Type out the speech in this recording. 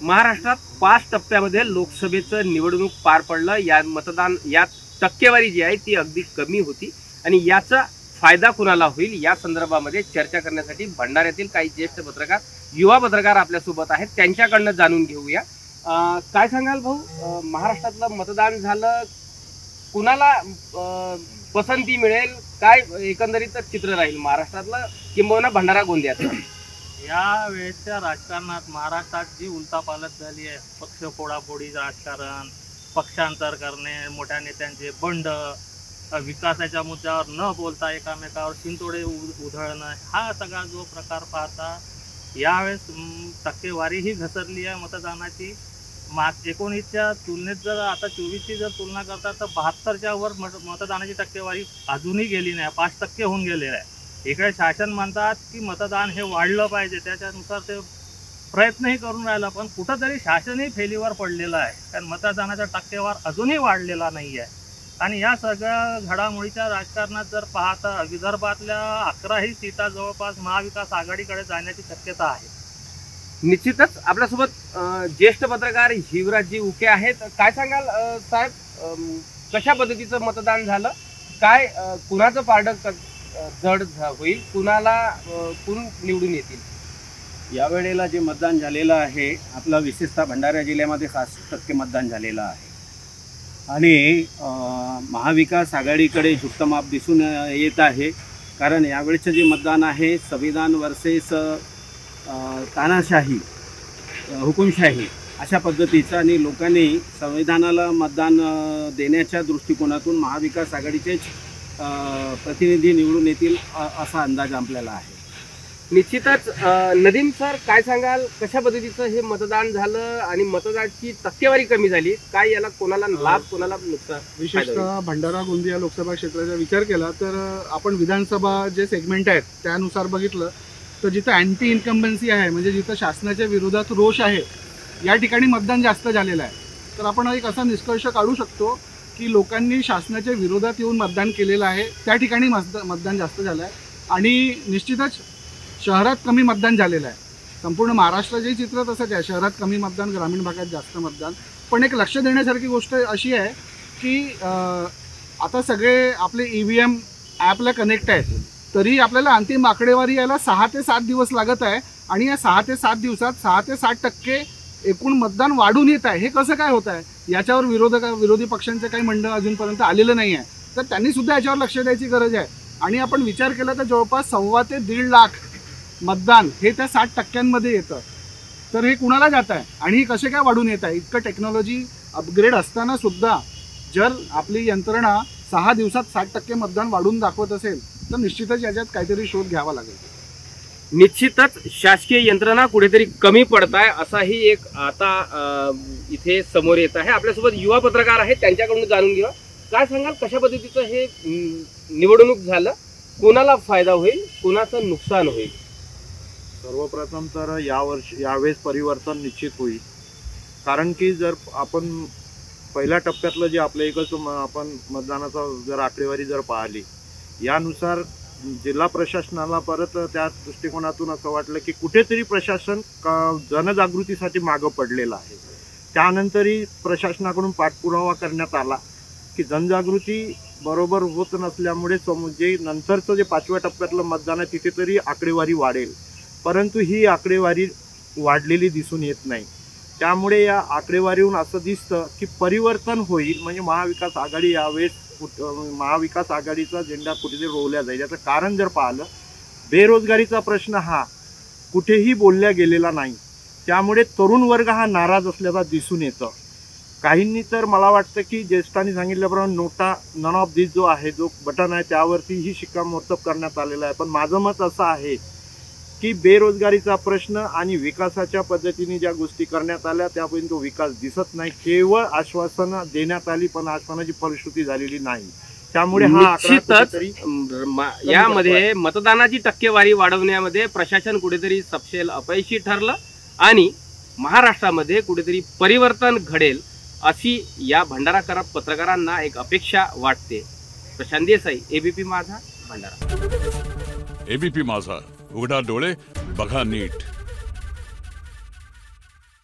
महाराष्ट्रात 5 टप्प्यामध्ये लोकसभेचं निवडणूक पार पडलं। या टक्केवारी जी आहे ती अगदी कमी होती आणि याचा फायदा कुणाला होईल या संदर्भामध्ये चर्चा करण्यासाठी भंडाऱ्यातील काही ज्येष्ठ पत्रकार, युवा पत्रकार आपल्यासोबत आहेत, त्यांच्याकडनं जाणून घेऊया। काय सांगाल भाऊ, महाराष्ट्रातलं मतदान झालं, कुणाला पसंती मिळेल, काय एकंदरीत चित्र राहील महाराष्ट्रातलं किंबहुना भंडारा गोंदियाचं? या वेळेच्या राजकारणात महाराष्ट्रात जी उलथापालथ झाली आहे, पक्ष फोडाफोडी राजकारण, पक्षांतर करणे, मोठ्या नेत्यांचे बंड, विकासाच्या मुद्द्यावर न बोलता एकामेकावर शिंतोडे उधळणं, हा सगळा जो प्रकार पाहता यावेळेस टक्केवारी ही घसरली आहे मतदानाची। 19च्या तुलनेत जर आता 24ची जर तुलना करता तर 72च्या वर मतदानाची टक्केवारी अजूनही गेली नाही, 5% होऊन गेलेलं आहे। इकडे शासन म्हणतात की मतदान हे वाढलं पाहिजे, त्याच्यानुसार ते प्रयत्नही करून राहिलं, पण कुठंतरी शासनही फेलीवर पडलेलं आहे, कारण मतदानाचा टक्केवार अजूनही वाढलेला नाही आहे। आणि या सगळ्या घडामोडीच्या राजकारणात जर पाहता विदर्भातल्या 11ही सीटा जवळपास महाविकास आघाडीकडे जाण्याची शक्यता आहे। निश्चितच आपल्यासोबत ज्येष्ठ पत्रकार हिवराजजी उके आहेत। काय सांगाल साहेब, कशा पद्धतीचं मतदान झालं, काय कुणाचं पारडं जड होईल, कुण निवडून येतील? यावेळेला जे मतदान झालेलं आहे आपलं विशेषतः भंडारा जिल्ह्यामध्ये 60% मतदान झालेलं आहे आणि महाविकास आघाडीकडे झुकतं माप दिसून येत आहे। कारण यावेळेचं जे मतदान आहे संविधान वर्सेस तानाशाही, हुकुमशाही अशा पद्धतीचं आणि लोकांनी संविधानाला मतदान देण्याच्या दृष्टिकोनातून महाविकास आघाडीचेच प्रतिनिधी निवडून येतील असा अंदाज आपल्याला आहे। निश्चितच नदीम सर, काय सांगाल, कशा पद्धतीचं हे मतदान झालं आणि मतदानाची टक्केवारी कमी झाली, काय याला कोणाला लाभ कोणाला नुकसान? विशेषतः भंडारा गोंदिया लोकसभा क्षेत्राचा विचार केला तर आपण विधानसभा जे सेगमेंट आहेत त्यानुसार बघितलं तर जिथं अँटी इन्कम्बन्सी आहे, म्हणजे जिथं शासनाच्या विरोधात रोष आहे, या ठिकाणी मतदान जास्त झालेलं आहे। तर आपण एक असा निष्कर्ष काढू शकतो की लोकांनी शासनाच्या विरोधात येऊन मतदान केलेलं आहे, त्या ठिकाणी मतदान जास्त झालं आहे आणि निश्चितच शहरात कमी मतदान झालेलं आहे। संपूर्ण महाराष्ट्राचे चित्र तसंच आहे, शहरात कमी मतदान, ग्रामीण भागात जास्त मतदान। पण एक लक्ष देण्यासारखी गोष्ट अशी आहे की आता सगळे आपले EVM ॲपला कनेक्ट आहेत, तरी आपल्याला अंतिम आकडेवारी यायला 6 ते 7 दिवस लागत आहे आणि या 6 ते 7 दिवसात 6 ते 60% एकूण मतदान वाढून येत आहे। हे कसं काय होत आहे, याच्यावर विरोधी पक्षांचे काही मंडळ अजूनपर्यंत आलेलं नाही आहे, तर त्यांनी सुद्धा याच्यावर लक्ष द्यायची गरज आहे। आणि आपण विचार केला तर जवळपास 1.25 ते 1.5 लाख मतदान हे त्या 60% येतं, तर हे कुणाला जात आहे आणि हे कसे काय वाढून येत आहे? इतकं टेक्नॉलॉजी अपग्रेड असताना सुद्धा जर आपली यंत्रणा 6 दिवसात 60% मतदान वाढून दाखवत असेल तर निश्चितच याच्यात काहीतरी शोध घ्यावा लागेल। निश्चितच शासकीय यंत्रणा कुठेतरी कमी पडत आहे असाही एक आता इथे समोर येत आहे। आपल्यासोबत युवा पत्रकार आहेत, त्यांच्याकडून जाणून घेऊया। काय सांगाल, कशा पद्धतीचं हे निवडणूक झालं, कोणाला फायदा होईल, कोणाचं नुकसान होईल? सर्वप्रथम तर यावेळेस परिवर्तन निश्चित होईल, कारण की जर आपण पहिल्या टप्प्यातलं जे आपल्या एकच आपण मतदानाचा जर आकडेवारी जर पाहिली, यानुसार जिल्हा प्रशासनाला परत त्या दृष्टिकोनातून असं वाटलं की कुठेतरी प्रशासन जनजागृतीसाठी मागं पडलेलं आहे। त्यानंतरही प्रशासनाकडून पाठपुरावा करण्यात आला की जनजागृती बरोबर होत नसल्यामुळे जे नंतरचं जे 5व्या टप्प्यातलं मतदान आहे तिथे तरी आकडेवारी वाढेल, परंतु ही आकडेवारी वाढलेली दिसून येत नाही। त्यामुळे या आकडेवारीहून असं दिसतं की परिवर्तन होईल, म्हणजे महाविकास आघाडी यावेळेस महाविकास आघाडीचा झेंडा कुठेतरी रोवल्या जाईल। याचं कारण जर पाहिलं, बेरोजगारीचा प्रश्न हा कुठेही बोलल्या गेलेला नाही, त्यामुळे तरुण वर्ग हा नाराज असल्याचा दिसून येतं। काहींनी तर मला वाटतं की ज्येष्ठांनी सांगितल्याप्रमाणे नोटा नन ऑफ दिस जो आहे, जो बटन आहे त्यावरतीही शिक्कामोर्तब करण्यात आलेला आहे। पण माझं मत असं आहे की बेरोजगारीचा प्रश्न आणि विकासाच्या पद्धतीने ज्या गोष्टी करण्यात आल्या त्यापर्यंत तो विकास दिसत नाही, केवळ आश्वासनं देण्यात आली पण आश्वासनाची फलश्रुती झालेली नाही। त्यामुळे यामध्ये मतदानाची टक्केवारी वाढवण्यामध्ये प्रशासन कुठेतरी सपशेल अपयशी ठरलं आणि महाराष्ट्रामध्ये कुठेतरी परिवर्तन घडेल अशी या भंडारा पत्रकारांना एक अपेक्षा वाटते। प्रशांत देसाई, ABP माझा, भंडारा। ABP माझा, उघडा डोळे बघा नीट।